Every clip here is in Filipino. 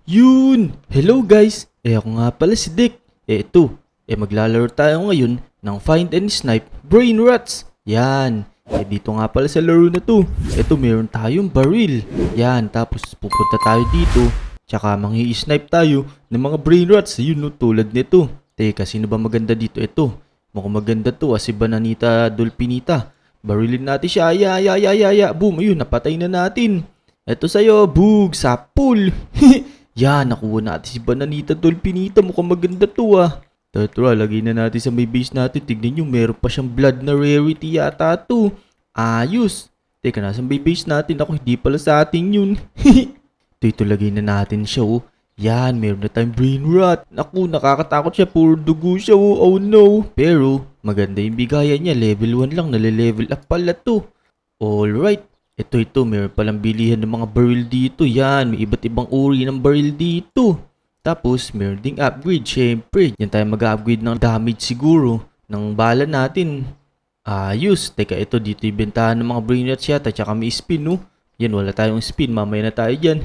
Yun! Hello guys! Ako nga pala si Dick. Ito, maglalaro tayo ngayon ng Find and Snipe Brain Rats. Yan. Dito nga pala sa laro na to. Meron tayong baril. Yan, tapos pupunta tayo dito. Tsaka mangi-snipe tayo ng mga brain rats. Yun no, tulad nito. Teka, sino ba maganda dito? Ito. Mukhang maganda to. Si Bananita Dolphinita. Barilin natin siya. Ya. Boom, ayun, napatay na natin. Ito sa'yo, Boog, sa pool. Yan, nakuha natin si Bananita Dolphinita. Mukhang maganda to ah. Tara, lagay na natin sa may base natin. Tignan nyo, meron pa siyang blood na rarity yata to. Ayos. Teka, nasa may base natin. Ako, hindi pala sa atin yun. Ito, lagay na natin siya oh. Yan, meron na tayong brain rat. Naku, nakakatakot siya. Puro dugo siya oh. Oh no. Pero, maganda yung bigayan niya. Level 1 lang. Nale-level up pala to. Alright. Ito, meron palang bilihan ng mga baril dito. Yan, may iba't ibang uri ng baril dito. Tapos, meron ding upgrade, syempre. Yan tayo mag-upgrade ng damage siguro ng bala natin. Ayos. Teka, ito dito yung bentahan ng mga brain rats yata. Tsaka may spin, no? Yan, wala tayong spin. Mamaya na tayo dyan.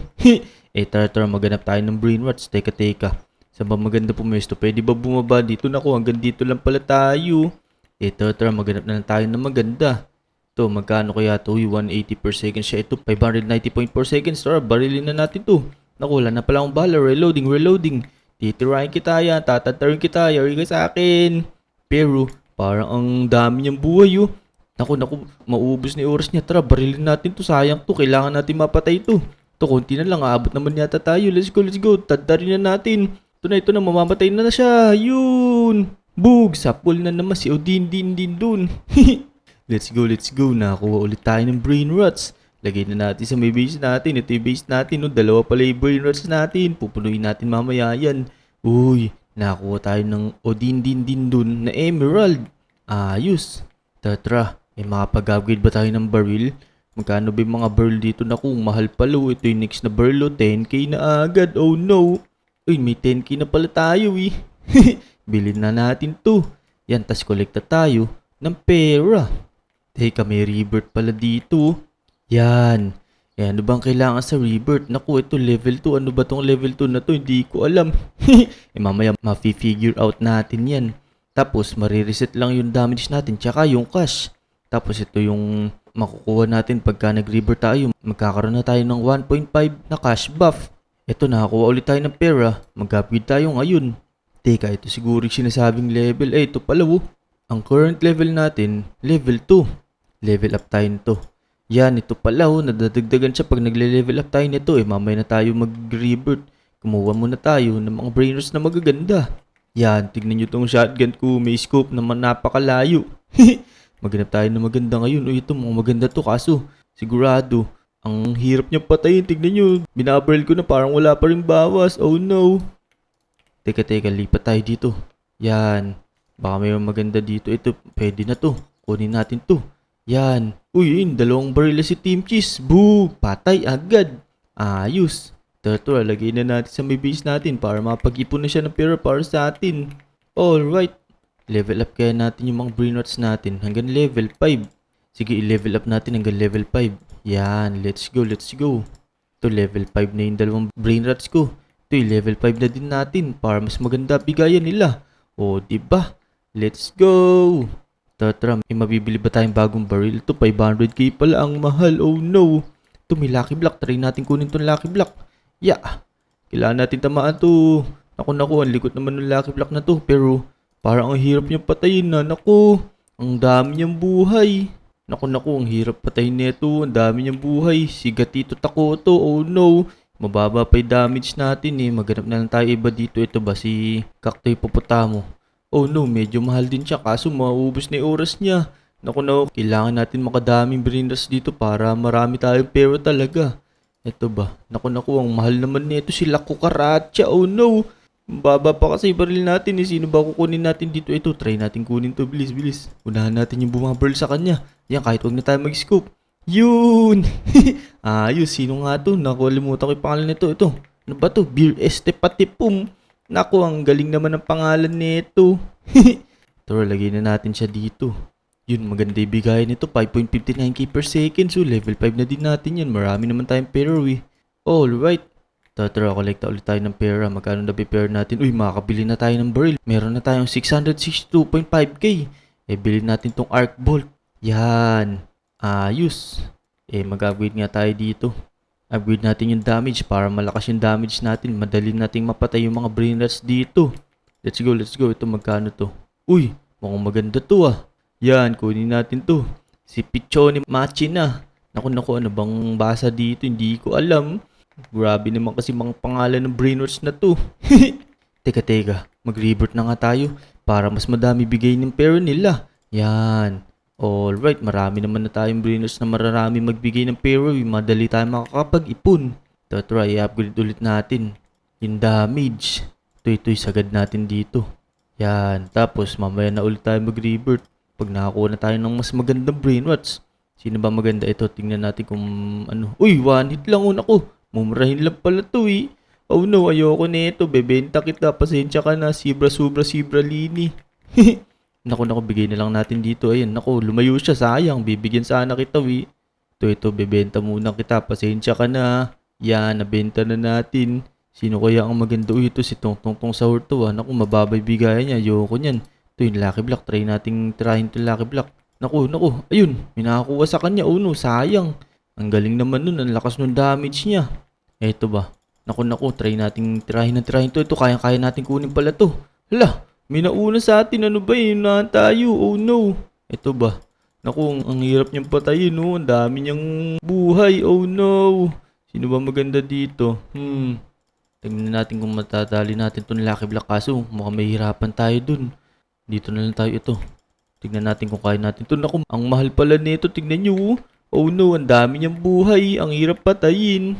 Tara, maghanap tayo ng brain rats. Teka. Saan ba maganda pumesto? Pwede ba bumaba dito? Naku, hanggang dito lang pala tayo. Tara, maghanap na lang tayo ng maganda. Ito, magkano kaya ito? 180 per second siya. Ito, 590 point per second. Tara, barilin na natin to. Naku, wala na pala akong bala. Reloading. Titirahin kita yan. Tatatarin kita. Yari ka sa akin. Pero, parang ang dami niyang buhay oh. Naku, maubos na yung oras niya. Tara, barilin natin to. Sayang to. Kailangan natin mapatay to. Ito, konti na lang. Aabot naman yata tayo. Let's go. Tatarin na natin. Ito na. Mamamatay na siya. Yun. Boog. Sa pool na naman si Odin din dun. Let's go. Nakakuha ulit tayo ng brain rats. Lagay na natin sa may base natin. Ito yung base natin. No? Dalawa pala yung brain rats natin. Pupunuin natin mamaya yan. Uy, nakakuha tayo ng Odin din dun na emerald. Ayos. Tara, makapag-upgrade ba tayo ng baril? Magkano ba yung mga baril dito? Naku, mahal pala. Ito yung next na baril. 10k na agad. Oh no. Uy, may 10k na pala tayo eh. Bilhin na natin to. Yan, tas kolekta tayo ng pera. Teka, may rebirth pala dito. Yan. Ano bang kailangan sa rebirth? Naku, ito level 2. Ano ba tong level 2 na to? Hindi ko alam. Mamaya ma-figure out natin yan. Tapos, marireset lang yung damage natin. Tsaka yung cash. Tapos, ito yung makukuha natin pagka nag-rebirth tayo. Magkakaroon na tayo ng 1.5 na cash buff. Ito, nakakuha ulit tayo ng pera. Mag-upgrade tayo ngayon. Teka, ito siguro yung sinasabing level. Ito pala oh. Ang current level natin, level 2. Level up tayo nito. Yan, ito pala oh, nadadagdagan siya pag nagle-level up tayo nito mamaya na tayo mag-rebirth. Kumuha muna tayo ng mga brain rats na magaganda. Yan, tignan nyo tong shotgun ko, may scope naman napakalayo. Maghanap tayo ng maganda ngayon. Ito mga maganda to kaso, sigurado, ang hirap niya patayin. Tignan nyo, binabaril ko na parang wala pa rin bawas. Oh no. Teka, lipat tayo dito. Yan, baka may maganda dito. Ito, pwede na to. Kunin natin to. Yan. Uy, dalawang baril si Team Cheese. Boo! Patay agad. Ayos. Tara, lagay na natin sa may base natin para mapag-ipon na siya ng pera para sa atin. Alright. Level up kaya natin yung mga brain rats natin hanggang level 5. Sige, i-level up natin hanggang level 5. Yan, let's go. Ito, level 5 na yung dalawang brain rats ko. Ito, level 5 na din natin para mas maganda bigayan nila. O, diba? Let's go! Tara, may mabibili ba tayong bagong baril? Ito, 500k pala ang mahal. Oh no. Ito, may lucky block. Try natin kunin itong lucky block. Kailangan natin tamaan to. Naku, ang likot naman ng lucky block na to. Pero, parang ang hirap niyang patayin na. Naku, ang dami niyang buhay. Naku, ang hirap patayin nito. Ang dami niyang buhay. Si Gatito Takoto. Oh no. Mababa pa yung damage natin eh. Maghanap na lang tayo iba dito. Ito ba si Cactoy Popotamo? Oh no, medyo mahal din siya kaso mauubos na yung oras niya. Naku, kailangan natin makadaming brain rats dito para marami tayong pera talaga. Ito ba? Naku, ang mahal naman nito sila Cucaracha. Oh no, baba pa kasi baril natin eh. Sino ba kukunin natin dito? Ito, try natin kunin to. Bilis. Unahan natin yung bumabaril sa kanya. Yan, kahit wag na tayo mag-scoop. Yun! Ayos, sino nga to? Naku, limutan ko yung pangalan nito. Ito, ano ba to? Beer Este Patipum. Naku, ang galing naman ng pangalan nito. Tara, lagay na natin siya dito. Yun, maganda ibigay nito. 5.59k per second. So, level 5 na din natin yan. Marami naman tayong pera eh. Alright. Tara, kolekta ulit tayo ng pera. Magkano na pera natin? Uy, makakabili na tayo ng barrel. Meron na tayong 662.5k. Bilhin natin tong arc bolt. Yan. Ayos. Mag-upgrade nga tayo dito. Upgrade natin yung damage para malakas yung damage natin. Madali nating mapatay yung mga brain rats dito. Let's go. Ito, magkano to? Uy, mukhang maganda to Yan, kunin natin to. Si Pichoni Machina. Naku, ano bang basa dito? Hindi ko alam. Grabe naman kasi mga pangalan ng brainwash na to. Teka. Mag-revert na nga tayo para mas madami bigay ng pera nila. Yan. Alright, marami naman na tayong brainwash na mararami magbigay ng pera. Madali tayo makakapag-ipon. Try i-upgrade ulit natin. Yung damage. Ito, sagad natin dito. Yan. Tapos mamaya na ulit tayo mag-revert. Pag nakakuha na tayo ng mas magandang brainwash. Sino ba maganda ito? Tingnan natin kung ano. Uy, one hit lang ako. Mumurahin lang pala to Oh no, ayoko nito. Bebenta kita. Pasensya ka na. Sibra lini. Naku, bigay na lang natin dito. Ayan, naku, lumayo siya. Sayang. Bibigyan sana kita, Ito, bebenta muna kita. Pasensya ka na. Yan, nabenta na natin. Sino kaya ang maganda? Ito si Tongtong Sahur to, Naku, mababay bigayan niya. Ayoko niyan. Ito yung Lucky Block. Try nating tirahin to Lucky Block. Naku. Ayun, may nakakuha sa kanya. Oh no, sayang. Ang galing naman nun. Ang lakas ng damage niya. Eto ba? Naku, try nating tirahin to. Ito, kaya natin kunin pala to. Hala, may nauna sa atin. Ano ba yun? Nahan tayo. Oh no. Ito ba? Naku, ang hirap niyang patayin, Ang dami niyang buhay. Oh no. Sino ba maganda dito? Tingnan natin kung matatali natin itong Lucky Block. Kaso, mukhang may hirapan tayo dun. Dito na lang tayo ito. Tingnan natin kung kaya natin ito. Naku, ang mahal pala nito. Tingnan nyo. Oh no, ang dami niyang buhay. Ang hirap patayin.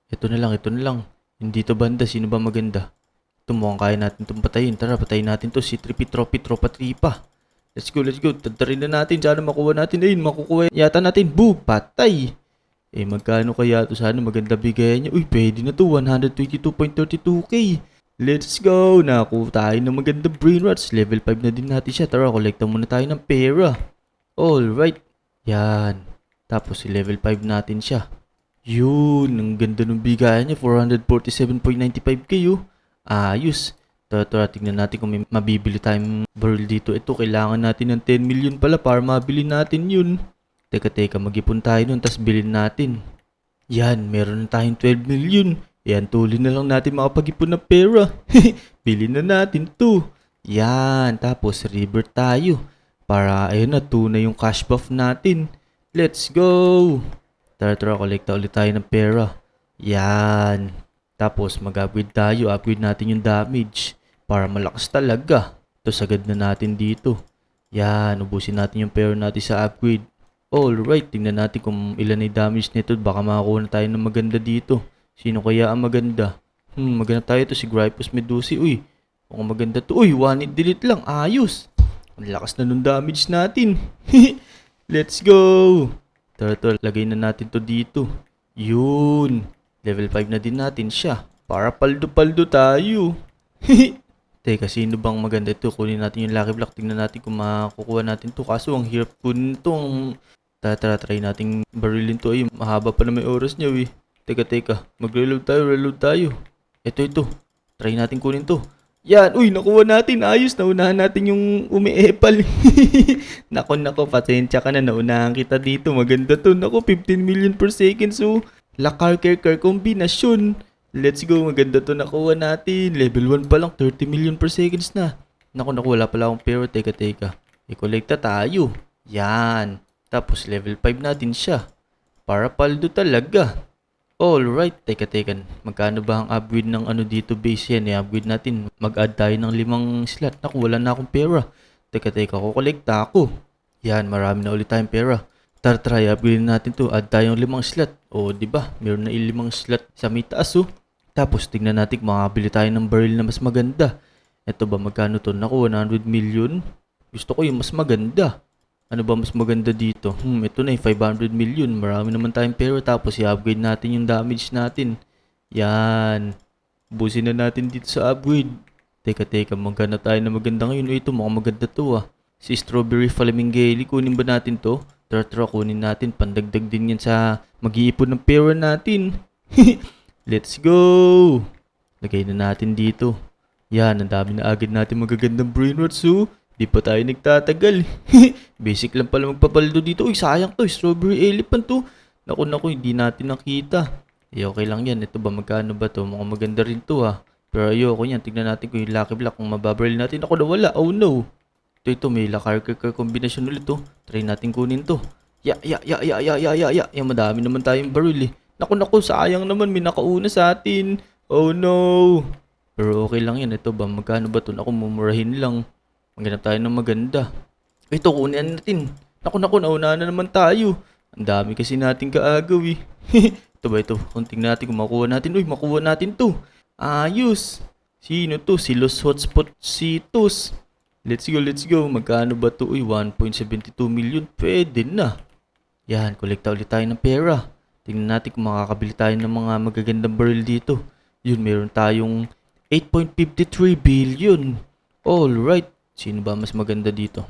Ito na lang. Hindi to banda. Sino ba maganda? Ito mukhang kaya natin itong patayin. Tara, patayin natin to. Si Trippy Tropa Tripa. Let's go. Tatarin na natin. Sana makuha natin. Ayun, makukuha yata natin. Boom! Patay! Magkano kaya to? Sana maganda bigayan niya. Uy, pwede na to. 122.32k. Let's go! Nakuha tayo ng maganda brain rats. Level 5 na din natin siya. Tara, kolekta muna tayo ng pera. Alright. Yan. Tapos, level 5 natin siya. Yun, ang ganda ng bigayan niya. 447.95k. Ayos. Tara, tingnan natin kung may mabibili tayong barrel dito. Ito, kailangan natin ng 10 million pala para mabili natin yun. Teka, mag-ipon tayo nun, tas bilhin natin. Yan, meron na tayong 12 million. Yan, tuloy na lang natin makapag-ipon ng pera. Bilhin na natin to. Yan, tapos revert tayo. Para, ayun na, tunay yung cash buff natin. Let's go! Tara, kolekta ulit tayo ng pera. Yan. Tapos, mag-upgrade tayo. Upgrade natin yung damage. Para malakas talaga. Ito, sagad na natin dito. Yan, ubusin natin yung pera natin sa upgrade. Alright, tingnan natin kung ilan ay damage nito. Baka makakuha na tayo ng maganda dito. Sino kaya ang maganda? Maganda tayo to si Grypus Medusi. Uy, mukhang maganda to. Uy, one hit delete lang. Ayos. Ang lakas na nung damage natin. Let's go. Tara, lagay na natin to dito. Yun. Level 5 na din natin siya. Para paldo-paldo tayo. Teka, sino bang maganda ito? Kunin natin yung Lucky Block. Tingnan natin kung makukuha natin to. Kaso, ang hirap kunin to. Tara, try nating barilin to. Ay, mahaba pa na may oras niya, Teka. Mag-reload tayo. Ito. Try natin kunin to. Yan. Uy, nakuha natin. Ayos. Naunahan natin yung umi-epal. Nako. Pasensya ka na. Naunahan kita dito. Maganda to. Nako, 15 million per second. So, Lakarker kombinasyon. Let's go. Maganda to nakuha natin. Level 1 pa lang. 30 million per seconds na. Nako, wala pala akong pero. Teka. I-collecta tayo. Yan. Tapos, level 5 natin siya. Para paldo talaga. Alright, teka. Magkano ba ang upgrade ng ano dito base yan? I-upgrade natin. Mag-add tayo ng 5 slot. Naku, wala na akong pera. Teka, kukolekta ako. Yan, marami na ulit tayong pera. Try, upgrade natin to. Add tayong 5 slot. O, diba? Meron na 5 slot sa may taas, Tapos, tignan natin kung makabili tayo ng barrel na mas maganda. Ito ba, magkano to? Naku, 100 million. Gusto ko yung mas maganda. Ano ba mas maganda dito? Ito na 500 million. Marami naman tayong pera. Tapos i-upgrade natin yung damage natin. Yan. Busin na natin dito sa upgrade. Teka. Magkano tayo na maganda ngayon? Ito mukhang maganda to Si Strawberry Flamingale. Kunin ba natin to? Tara, kunin natin. Pandagdag din yan sa mag-iipon ng pera natin. Let's go! Lagay na natin dito. Yan, ang dami na agad natin magagandang brain rots, oh. Di pa tayo nagtatagal. Basic lang pala magpapaldo dito. Uy, sayang to. Strawberry elephant to. Naku, hindi natin nakita. Eh, okay lang yan. Ito ba, magkano ba to? Mukhang maganda rin to, ha. Pero ayoko yan. Tignan natin kung yung Lucky Block. Kung mababaril natin. Ako nawala. Oh, no. Ito, may Lakarkar combination ulit, to. Try natin kunin to. Ya. Yan, madami naman tayong baril, eh. Naku, sayang naman. May nakauna sa atin. Oh, no. Pero okay lang yan. Ito ba, magkano ba to? Naku, mumurahin lang. Maghanap tayo ng maganda. Ito, kunin natin. Naku, nauna na naman tayo. Ang dami kasi natin kaagaw, eh. Ito ba ito? Kunting natin kung makuha natin. Uy, makuha natin to. Ayos. Sino to? Si Los Hotspot Citos. Let's go. Magkano ba to? Uy, 1.72 million. Pwede na. Yan, kolekta ulit tayo ng pera. Tingnan natin kung makakabili tayo ng mga magagandang barrel dito. Yun, meron tayong 8.53 billion. Alright. Sino ba mas maganda dito?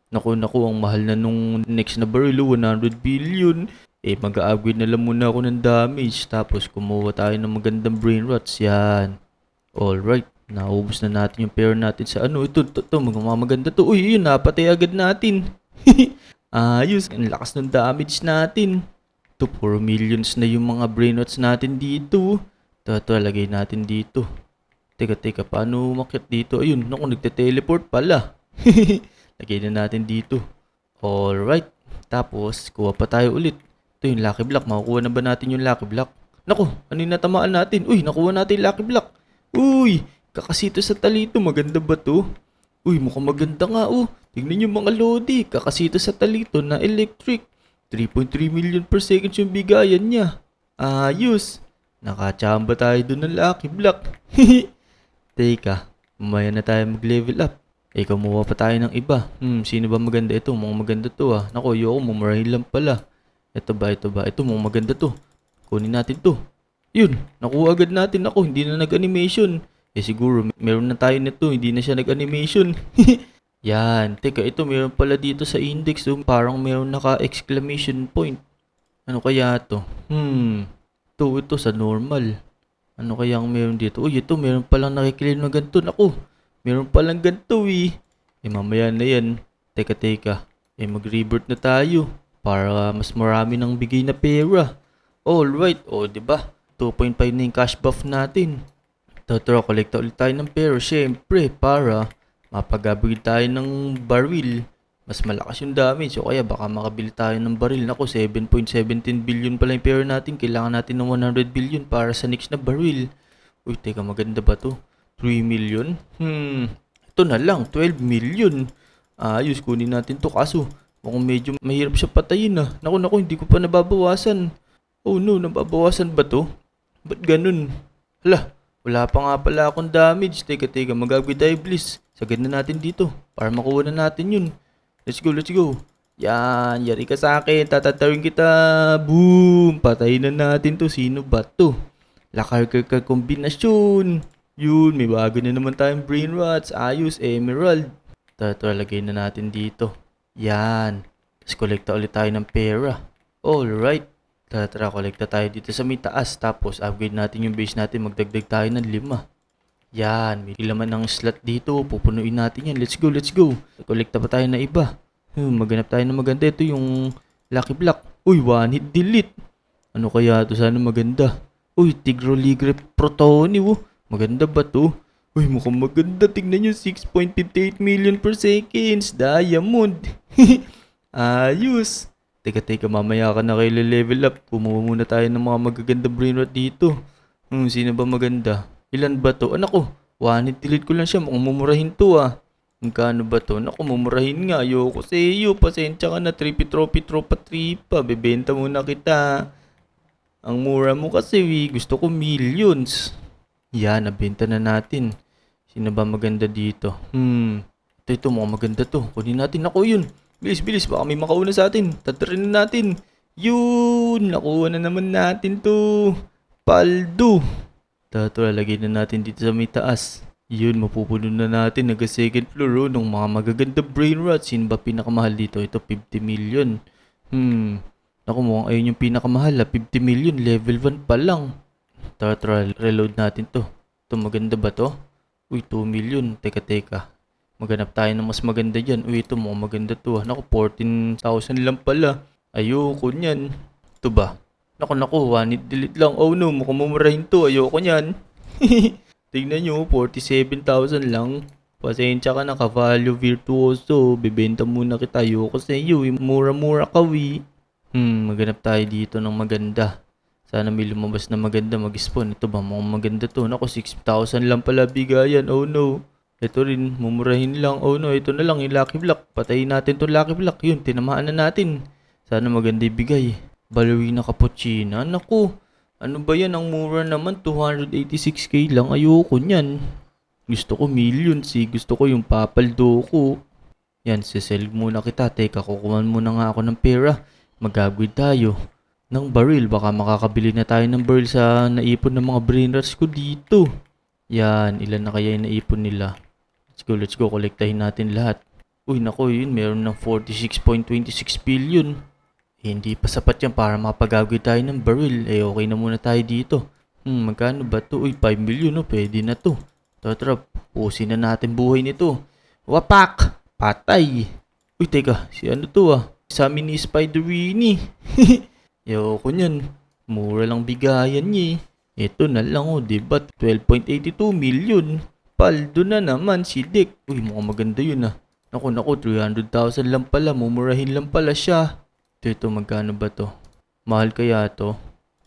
Naku, ang mahal na nung next na barrel, 100 billion. Eh, mag-a-upgrade na lang muna ako ng damage. Tapos, kumuha tayo ng magandang brain rots. Yan. Alright. Naubos na natin yung pair natin sa ano. Ito, maganda to. Uy, yun, napatay agad natin. Ayos. Ang lakas ng damage natin. Ito, 4 millions na yung mga brain rots natin dito. Ito, lagay natin dito. Teka, paano umakyat dito? Ayun, naku, nagte-teleport pala. Lagay na natin dito. Alright. Tapos, kuha pa tayo ulit. Ito yung Lucky Block. Makukuha na ba natin yung Lucky Block? Naku, ano yung natamaan natin? Uy, nakuha natin yung Lucky Block. Uy, kakasito sa talito. Maganda ba to? Uy, mukhang maganda nga, oh. Tignan yung mga lodi. Kakasito sa talito na electric. 3.3 million per second yung bigayan niya. Ayos. Nakachamba tayo dun ng Lucky Block. Teka, mamaya na tayo mag-level up. Eh, kumuha pa tayo ng iba. Sino ba maganda ito? Mukhang maganda to, ah. Naku, ayoko, mumurahin lang pala. Ito ba? Ito, mukhang maganda to. Kunin natin to. Yun, nakuha agad natin. Naku, hindi na nag-animation. Eh, siguro, meron na tayo nito. Hindi na siya nag-animation. Yan, teka, ito meron pala dito sa index. Parang meron naka-exclamation point. Ano kaya to? Ito sa normal. Ano kaya ang meron dito? Uy, ito, meron palang nakikilim na ganito. Naku, meron palang ganito, eh. Eh, mamaya na yan. Teka. Eh, mag-revert na tayo. Para mas marami ng bigay na pera. Alright, diba? 2.5 na yung cash buff natin. Tara, kolekta ulit tayo ng pera. Siyempre, para mapag-upgrade tayo ng baril. Mas malakas yung damage. O kaya baka makabili tayo ng baril. Naku, 7.17 billion pala yung pera natin. Kailangan natin ng 100 billion para sa next na baril. Uy, teka, maganda ba to? 3 million? Ito na lang, 12 million. Ayos, kunin natin to. Kaso, mukhang medyo mahirap siya patayin, ah. Naku, hindi ko pa nababawasan. Oh no, nababawasan ba to? Ba't ganun? Hala, wala pa nga pala akong damage. Teka, mag-upgrade tayo, please. Sagad na natin dito para makuha na natin yun. Let's go. Yan, yari ka sa akin. Tatatarin kita. Boom! Patayin na natin to. Sino ba to? Lakarkar kombinasyon. Yun, may bago na naman tayong brain rots. Ayos, emerald. Tara, lagay na natin dito. Yan. Tapos kolekta ulit tayo ng pera. Alright. Tara, kolekta tayo dito sa may taas. Tapos upgrade natin yung base natin. Magdagdag tayo ng 5. Yan, may laman ng slot dito. Pupunuin natin yan. Let's go. Kolekta pa tayo na iba. Maghanap tayo ng maganda. Ito yung Lucky Block. Uy, one hit delete. Ano kaya ito? Sana maganda. Uy, Tigroligre Protoni. Maganda ba to? Uy, mukhang maganda. Tignan nyo, 6.58 million per seconds. Diamond. Ayos. Teka, mamaya ka na kayo level up. Kumuha muna tayo ng mga magaganda brain rot dito. Sino ba maganda? Ilan ba to? Anak ko, one hit delete ko lang siya. Mukhang mumurahin to, ah. Magkano ba to? Naku, mumurahin nga. Ayoko sa iyo. Pasensya ka na. Tropa tripa. Bebenta muna kita. Ang mura mo kasi, gusto ko millions. Yan, nabenta na natin. Sino ba maganda dito? Ito, mukhang maganda to. Kunin natin. Naku, yun. Bilis. Baka may makauna sa atin. Tatarin na natin. Yun. Nakuha na naman natin to. Paldo. Ito, lalagay na natin dito sa may taas. Yun, mapupuno na natin. Nag-second floor, ng mga magaganda brain rots. Sino ba pinakamahal dito? Ito, 50 million. Naku, mukhang ayun yung pinakamahal, 50 million. Level 1 pa lang. Tara, reload natin to. Ito, maganda ba to? Uy, 2 million. Teka. Maghanap tayo ng mas maganda dyan. Uy, ito mukhang maganda to. Naku, 14,000 lang pala. Ayoko nyan. Ito ba? Naku, one hit delete lang. Oh no, mukhang mumurahin to. Ayoko nyan. Tingnan nyo, 47,000 lang. Pasensya ka na, Cavallo Virtuoso. Bibenta muna kita. Ayoko sa iyo. Mura-mura ka, wi. Maghanap tayo dito ng maganda. Sana may lumabas na maganda mag-spawn. Ito ba, mukhang maganda to. Naku, 6,000 lang pala bigayan. Oh no. Ito rin, mumurahin lang. Oh no, ito na lang yung Lucky Block. Patayin natin tong Lucky Block. Yun, tinamaan na natin. Sana maganda ibigay. Ballerina Cappuccina. Naku, ano ba yan? Ang mura naman, 286k lang. Ayoko nyan. Gusto ko millions eh. Gusto ko yung papaldo ko. Yan, sisell muna kita. Teka, kukuha muna nga ako ng pera. Magagawid tayo ng baril. Baka makakabili na tayo ng baril sa naipon ng mga brainers ko dito. Yan, ilan na kaya yung naipon nila? Let's go, kolektahin natin lahat. Uy, nako, yun, meron ng 46.26 billion. Hindi pa sapat yan para makapagagawid tayo ng baril. Okay na muna tayo dito. Magkano ba to? Uy, 5 million, no? Pwede na to. Tara, pusin na natin buhay nito. Wapak! Patay! Uy, teka, si ano to Sa amin ni Spider-Winnie. Ayoko nyan. Mura lang bigayan niya Ito na lang diba? 12.82 million. Paldo na naman si Dick. Uy, mukhang maganda yun Naku, 300,000 lang pala. Mumurahin lang pala siya. Ito, magkano ba to? Mahal kaya to?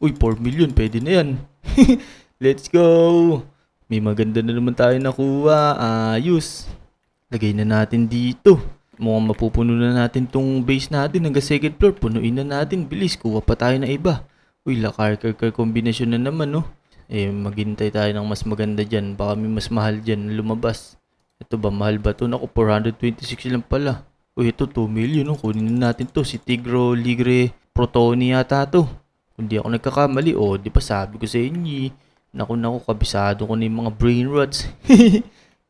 Uy, 4 million. Pwede na yan. Let's go! May maganda na naman tayo nakuha. Ayos. Lagay na natin dito. Mukhang mapupuno na natin tong base natin hanggang second floor. Punuin na natin. Bilis, kuha pa tayo na iba. Uy, lakar-kar kombinasyon na naman maghintay tayo ng mas maganda dyan. Baka may mas mahal dyan lumabas. Ito ba, mahal ba to? Naku, 426 lang pala. Uy, ito 2 million Kunin na natin to. Si Tigro Ligre Protoni yata to. Kung di ako nagkakamali, di pa sabi ko sa inyo. Naku, kabisado ko na yung mga brain rots.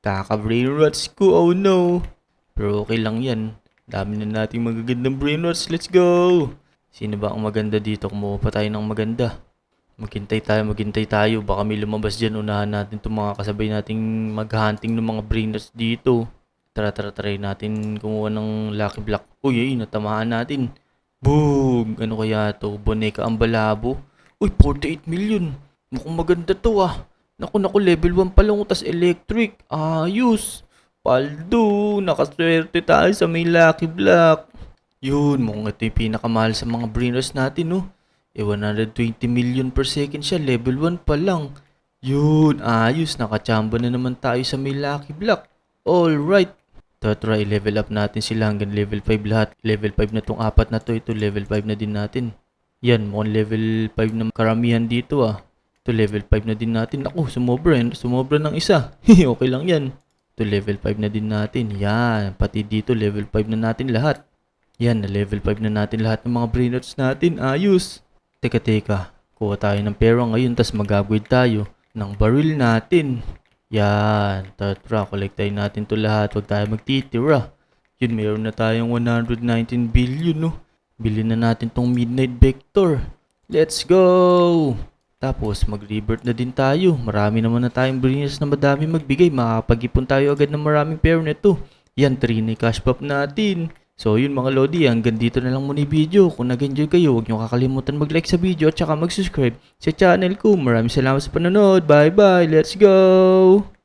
Kaka-brain rots ko, oh no. Pero okay lang yan. Dami na nating magagandang brain rots. Let's go! Sino ba ang maganda dito? Kumuha pa tayo ng maganda. Maghintay tayo. Baka may lumabas dyan. Unahan natin itong mga kasabay nating maghunting ng mga brain rots dito. Try natin kumuha ng Lucky Block. Uy, natamaan natin. Boom! Ano kaya to? Boneka ang balabo. Uy, 48 million. Mukhang maganda to Naku, level 1 pa lang tas electric. Ayos. Paldo, nakaswerte tayo sa may Lucky Block. Yun, mukhang ito yung pinakamahal sa mga brainers natin 120 million per second siya, level 1 pa lang. Yun, ayos, nakachamba na naman tayo sa may Lucky Block. Alright. Try level up natin sila hanggang level 5 lahat. Level 5 na tong apat na to, ito level 5 na din natin. Yan, mukhang level 5 na karamihan dito Ito level 5 na din natin. Ako, sumobra ng isa. Okay lang yan. Ito level 5 na din natin. Yan, pati dito level 5 na natin lahat. Yan, na level 5 na natin lahat ng mga brainers natin. Ayos. Teka. Kuha tayo ng pera ngayon tas magagawid tayo ng baril natin. Yan, tara, kolektahin natin to lahat. Huwag tayo magtitira. Yun, meron na tayong 119 billion Bilhin na natin tong Midnight Vector. Let's go! Tapos, mag-rebirth na din tayo. Marami naman na tayong brainers na madami magbigay. Makakapag-ipon tayo agad ng maraming pera nito. Yan, 3 na cash pop natin. So yun mga Lodi, hanggang dito na lang muna yung video. Kung nag-enjoy kayo, huwag nyo kakalimutan mag-like sa video at saka mag-subscribe sa channel ko. Maraming salamat sa panonood. Bye bye, let's go!